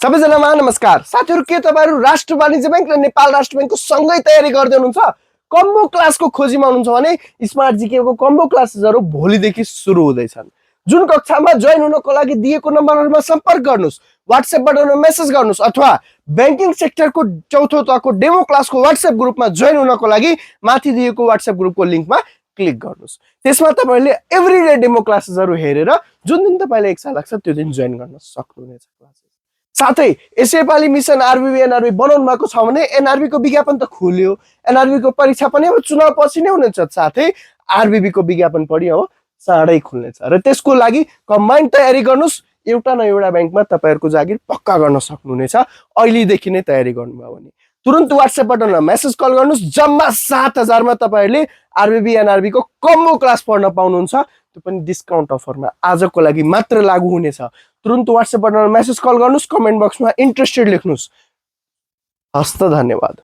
सबैजनामा नमस्कार साथीहरु, के तपाईहरु राष्ट्र वाणिज्य बैंक र नेपाल राष्ट्र बैंकको सँगै तयारी गर्दै हुनुहुन्छ? कम्बो क्लासको खोजीमा हुनुहुन्छ भने स्मार्ट जीके को कम्बो क्लासेसहरु भोलिदेखि सुरु हुँदैछन्। जुन कक्षामा जोइन हुनको लागि दिएको नम्बरहरुमा सम्पर्क गर्नुस्, व्हाट्सएपबाट मेसेज गर्नुस् अथवा बैंकिङ सेक्टरको चौथो तहको डेमो क्लासको व्हाट्सएप ग्रुपमा जोइन हुनको लागि माथि दिएको व्हाट्सएप ग्रुपको लिंकमा क्लिक गर्नुस्। त्यसमा तपाईहरुले एभ्रीडे डेमो क्लासेसहरु हेरेर जुन दिन तपाईलाई इच्छा लाग्छ त्यो दिन जोइन गर्न सक्नुहुनेछ। साथै यसैपालि मिसन आरबीबी एनआरबी बनाउनु भएको छ भने एनआरबी को विज्ञापन त खुल्यो, एनआरबी को परीक्षा पनि अब चुनाव पछि नै हुनेछ। साथै आरबीबी को विज्ञापन पनि अब चाँडै खुल्नेछ र त्यसको लागि कम्बाइन्ड तयारी गर्नुस्। एउटा न एउटा बैंकमा तपाईहरुको जागिर पक्का गर्न सक्नुहुनेछ। अहिलेदेखि नै तयारी गर्नुभयो भने तुरुन्त व्हाट्सएपबाट मेसेज कल गर्नुस्। जम्मा 7000 मा तपाईहरुले आरबीबी एनआरबी को कम्बो क्लास पढ्न पाउनुहुन्छ। त्यो पनि डिस्काउन्ट अफरमा आजको लागि मात्र लागू हुनेछ। तुरुन्त व्हाट्सएपबाट मेसेज कल गर्नुस्, कमेन्ट बक्समा इन्ट्रेस्टेड लेख्नुस्। हस्त धन्यवाद।